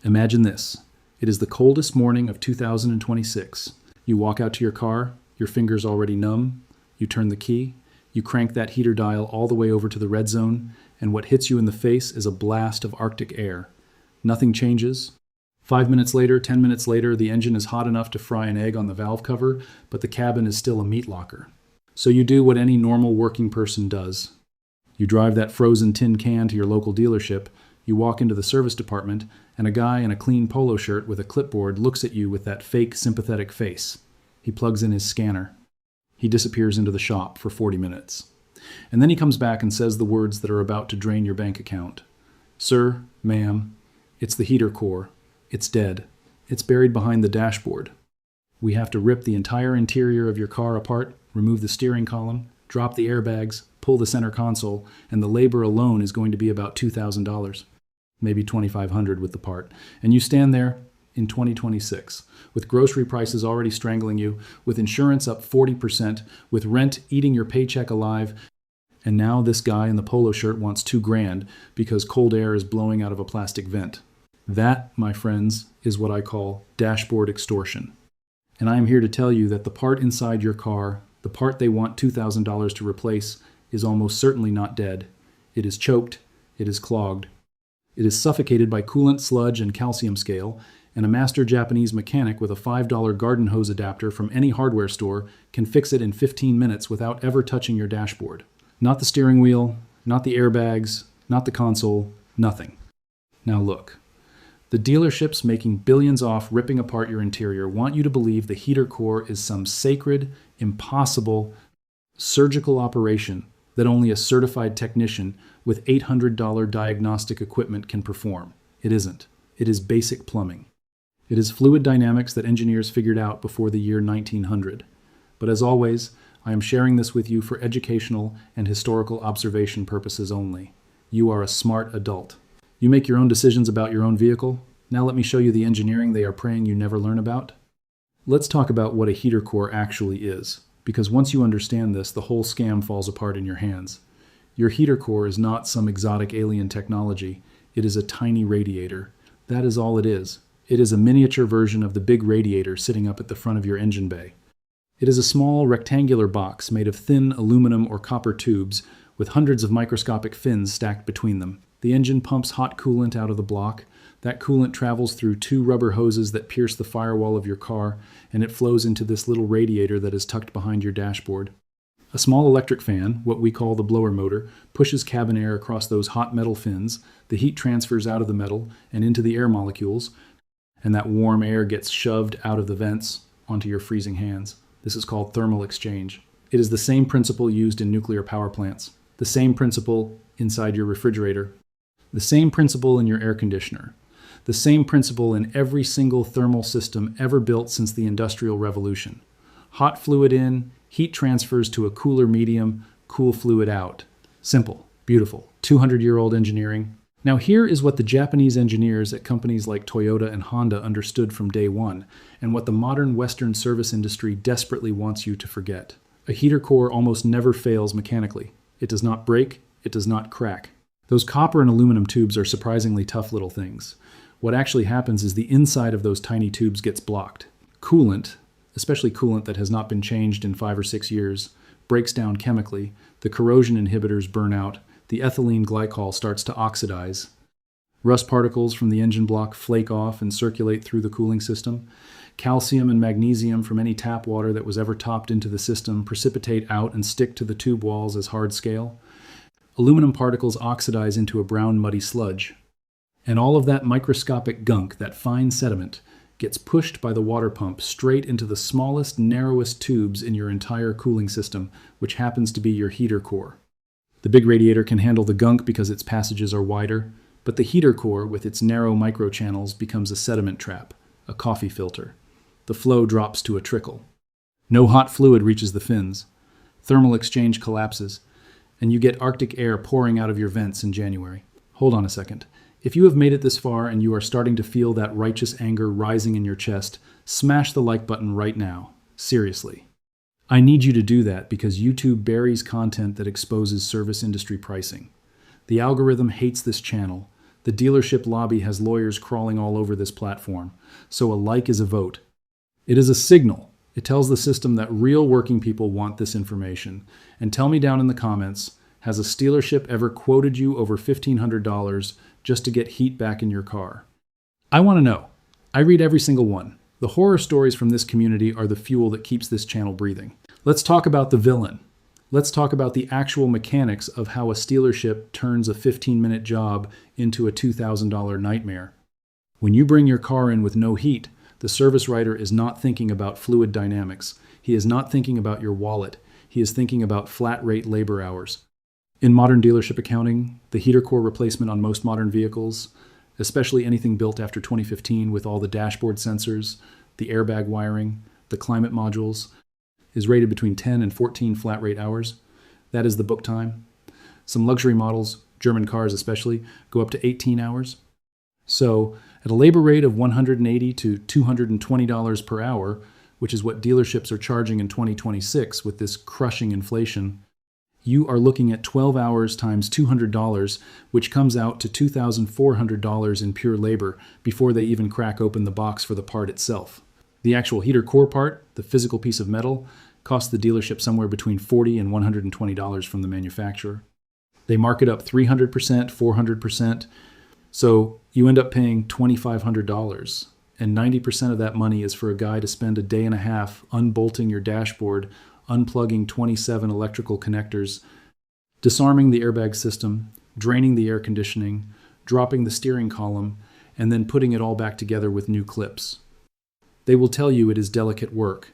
Imagine this. It is the coldest morning of 2026. You walk out to your car, your fingers already numb, you turn the key, you crank that heater dial all the way over to the red zone, and what hits you in the face is a blast of Arctic air. Nothing changes. 5 minutes later, 10 minutes later, the engine is hot enough to fry an egg on the valve cover, but the cabin is still a meat locker. So you do what any normal working person does. You drive that frozen tin can to your local dealership, you walk into the service department, and a guy in a clean polo shirt with a clipboard looks at you with that fake sympathetic face. He plugs in his scanner. He disappears into the shop for 40 minutes. And then he comes back and says the words that are about to drain your bank account. Sir, ma'am, it's the heater core. It's dead. It's buried behind the dashboard. We have to rip the entire interior of your car apart, remove the steering column, drop the airbags, pull the center console, and the labor alone is going to be about $2,000. Maybe $2,500 with the part. And you stand there in 2026, with grocery prices already strangling you, with insurance up 40%, with rent eating your paycheck alive, and now this guy in the polo shirt wants $2,000 because cold air is blowing out of a plastic vent. That, my friends, is what I call dashboard extortion. And I am here to tell you that the part inside your car, the part they want $2,000 to replace, is almost certainly not dead. It is choked. It is clogged. It is suffocated by coolant, sludge, and calcium scale, and a master Japanese mechanic with a $5 garden hose adapter from any hardware store can fix it in 15 minutes without ever touching your dashboard. Not the steering wheel, not the airbags, not the console, nothing. Now look. The dealerships making billions off ripping apart your interior want you to believe the heater core is some sacred, impossible, surgical operation that only a certified technician with $800 diagnostic equipment can perform. It isn't. It is basic plumbing. It is fluid dynamics that engineers figured out before the year 1900. But as always, I am sharing this with you for educational and historical observation purposes only. You are a smart adult. You make your own decisions about your own vehicle. Now let me show you the engineering they are praying you never learn about. Let's talk about what a heater core actually is, because once you understand this, the whole scam falls apart in your hands. Your heater core is not some exotic alien technology. It is a tiny radiator. That is all it is. It is a miniature version of the big radiator sitting up at the front of your engine bay. It is a small rectangular box made of thin aluminum or copper tubes with hundreds of microscopic fins stacked between them. The engine pumps hot coolant out of the block. That coolant travels through 2 rubber hoses that pierce the firewall of your car, and it flows into this little radiator that is tucked behind your dashboard. A small electric fan, what we call the blower motor, pushes cabin air across those hot metal fins. The heat transfers out of the metal and into the air molecules, and that warm air gets shoved out of the vents onto your freezing hands. This is called thermal exchange. It is the same principle used in nuclear power plants, the same principle inside your refrigerator, the same principle in your air conditioner, the same principle in every single thermal system ever built since the Industrial Revolution. Hot fluid in, heat transfers to a cooler medium, cool fluid out. Simple, beautiful, 200-year-old engineering. Now here is what the Japanese engineers at companies like Toyota and Honda understood from day one, and what the modern Western service industry desperately wants you to forget. A heater core almost never fails mechanically. It does not break, it does not crack. Those copper and aluminum tubes are surprisingly tough little things. What actually happens is the inside of those tiny tubes gets blocked. Coolant, especially coolant that has not been changed in 5 or 6 years, breaks down chemically, the corrosion inhibitors burn out, the ethylene glycol starts to oxidize. Rust particles from the engine block flake off and circulate through the cooling system. Calcium and magnesium from any tap water that was ever topped into the system precipitate out and stick to the tube walls as hard scale. Aluminum particles oxidize into a brown muddy sludge. And all of that microscopic gunk, that fine sediment, gets pushed by the water pump straight into the smallest, narrowest tubes in your entire cooling system, which happens to be your heater core. The big radiator can handle the gunk because its passages are wider, but the heater core, with its narrow microchannels, becomes a sediment trap, a coffee filter. The flow drops to a trickle. No hot fluid reaches the fins. Thermal exchange collapses, and you get Arctic air pouring out of your vents in January. Hold on a second. If you have made it this far and you are starting to feel that righteous anger rising in your chest, smash the like button right now. Seriously. I need you to do that because YouTube buries content that exposes service industry pricing. The algorithm hates this channel. The dealership lobby has lawyers crawling all over this platform, so a like is a vote. It is a signal. It tells the system that real working people want this information. And tell me down in the comments, has a Stealership ever quoted you over $1,500 just to get heat back in your car? I want to know. I read every single one. The horror stories from this community are the fuel that keeps this channel breathing. Let's talk about the villain. Let's talk about the actual mechanics of how a Stealership turns a 15-minute job into a $2,000 nightmare. When you bring your car in with no heat, the service writer is not thinking about fluid dynamics. He is not thinking about your wallet. He is thinking about flat rate labor hours. In modern dealership accounting, the heater core replacement on most modern vehicles, especially anything built after 2015 with all the dashboard sensors, the airbag wiring, the climate modules, is rated between 10 and 14 flat rate hours. That is the book time. Some luxury models, German cars especially, go up to 18 hours. So at a labor rate of $180 to $220 per hour, which is what dealerships are charging in 2026 with this crushing inflation, you are looking at 12 hours times $200, which comes out to $2,400 in pure labor before they even crack open the box for the part itself. The actual heater core part, the physical piece of metal, costs the dealership somewhere between $40 and $120 from the manufacturer. They mark it up 300%, 400%, so you end up paying $2,500, and 90% of that money is for a guy to spend a day and a half unbolting your dashboard, unplugging 27 electrical connectors, disarming the airbag system, draining the air conditioning, dropping the steering column, and then putting it all back together with new clips. They will tell you it is delicate work.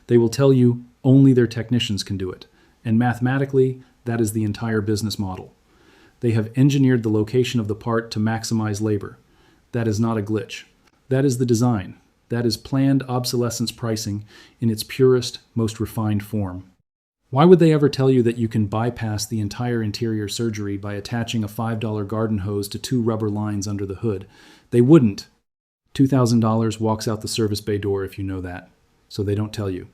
They will tell you only their technicians can do it. And mathematically, that is the entire business model. They have engineered the location of the part to maximize labor. That is not a glitch. That is the design. That is planned obsolescence pricing in its purest, most refined form. Why would they ever tell you that you can bypass the entire interior surgery by attaching a $5 garden hose to 2 rubber lines under the hood? They wouldn't. $2,000 walks out the service bay door if you know that. So they don't tell you.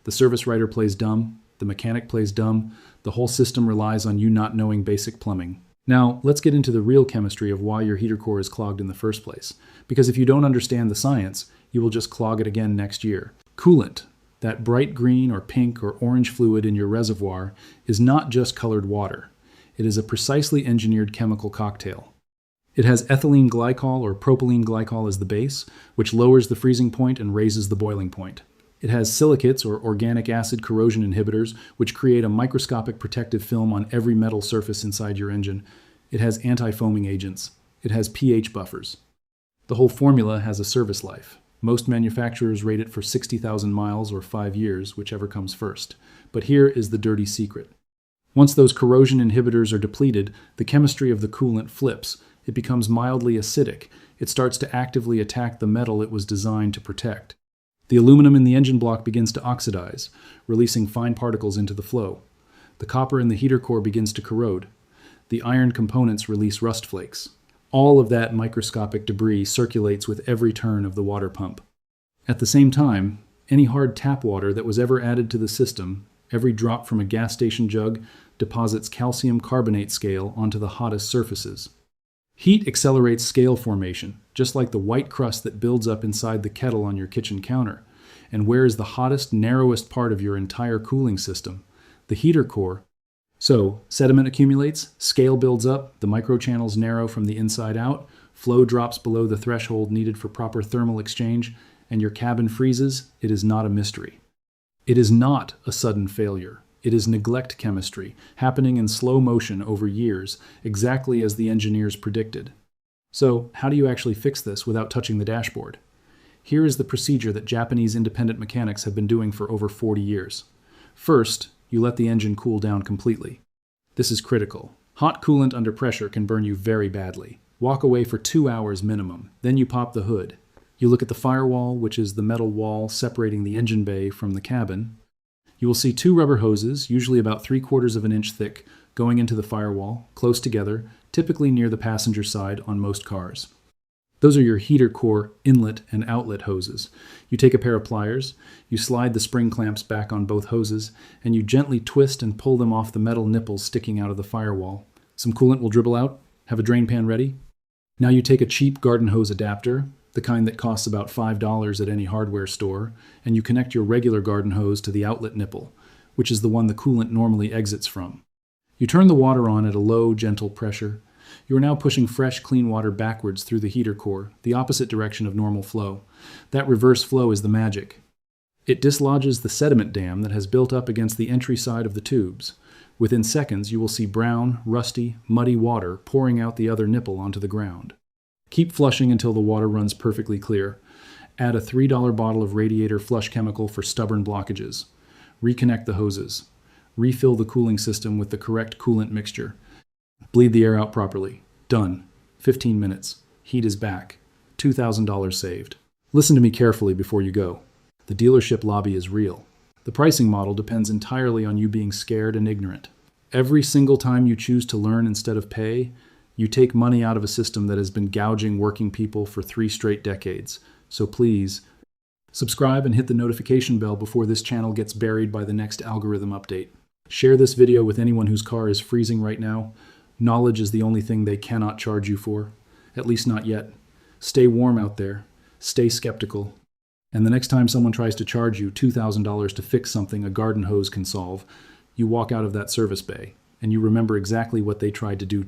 The service writer plays dumb. The mechanic plays dumb. The whole system relies on you not knowing basic plumbing. Now, let's get into the real chemistry of why your heater core is clogged in the first place. Because if you don't understand the science, you will just clog it again next year. Coolant, that bright green or pink or orange fluid in your reservoir, is not just colored water. It is a precisely engineered chemical cocktail. It has ethylene glycol or propylene glycol as the base, which lowers the freezing point and raises the boiling point. It has silicates or organic acid corrosion inhibitors, which create a microscopic protective film on every metal surface inside your engine. It has anti-foaming agents. It has pH buffers. The whole formula has a service life. Most manufacturers rate it for 60,000 miles or 5 years, whichever comes first. But here is the dirty secret. Once those corrosion inhibitors are depleted, the chemistry of the coolant flips. It becomes mildly acidic. It starts to actively attack the metal it was designed to protect. The aluminum in the engine block begins to oxidize, releasing fine particles into the flow. The copper in the heater core begins to corrode. The iron components release rust flakes. All of that microscopic debris circulates with every turn of the water pump. At the same time, any hard tap water that was ever added to the system, every drop from a gas station jug, deposits calcium carbonate scale onto the hottest surfaces. Heat accelerates scale formation, just like the white crust that builds up inside the kettle on your kitchen counter. And where is the hottest, narrowest part of your entire cooling system? The heater core. So, sediment accumulates, scale builds up, the microchannels narrow from the inside out, flow drops below the threshold needed for proper thermal exchange, and your cabin freezes. It is not a mystery. It is not a sudden failure. It is neglect chemistry, happening in slow motion over years, exactly as the engineers predicted. So, how do you actually fix this without touching the dashboard? Here is the procedure that Japanese independent mechanics have been doing for over 40 years. First, you let the engine cool down completely. This is critical. Hot coolant under pressure can burn you very badly. Walk away for 2 hours minimum. Then you pop the hood. You look at the firewall, which is the metal wall separating the engine bay from the cabin. You will see 2 rubber hoses, usually about 3/4 of an inch thick, going into the firewall, close together, typically near the passenger side on most cars. Those are your heater core inlet and outlet hoses. You take a pair of pliers, you slide the spring clamps back on both hoses, and you gently twist and pull them off the metal nipples sticking out of the firewall. Some coolant will dribble out. Have a drain pan ready. Now you take a cheap garden hose adapter, the kind that costs about $5 at any hardware store, and you connect your regular garden hose to the outlet nipple, which is the one the coolant normally exits from. You turn the water on at a low, gentle pressure. You are now pushing fresh, clean water backwards through the heater core, the opposite direction of normal flow. That reverse flow is the magic. It dislodges the sediment dam that has built up against the entry side of the tubes. Within seconds, you will see brown, rusty, muddy water pouring out the other nipple onto the ground. Keep flushing until the water runs perfectly clear. Add a $3 bottle of radiator flush chemical for stubborn blockages. Reconnect the hoses. Refill the cooling system with the correct coolant mixture. Bleed the air out properly. Done. 15 minutes. Heat is back. $2,000 saved. Listen to me carefully before you go. The dealership lobby is real. The pricing model depends entirely on you being scared and ignorant. Every single time you choose to learn instead of pay, you take money out of a system that has been gouging working people for 3 straight decades. So please, subscribe and hit the notification bell before this channel gets buried by the next algorithm update. Share this video with anyone whose car is freezing right now. Knowledge is the only thing they cannot charge you for. At least not yet. Stay warm out there. Stay skeptical. And the next time someone tries to charge you $2,000 to fix something a garden hose can solve, you walk out of that service bay, and you remember exactly what they tried to do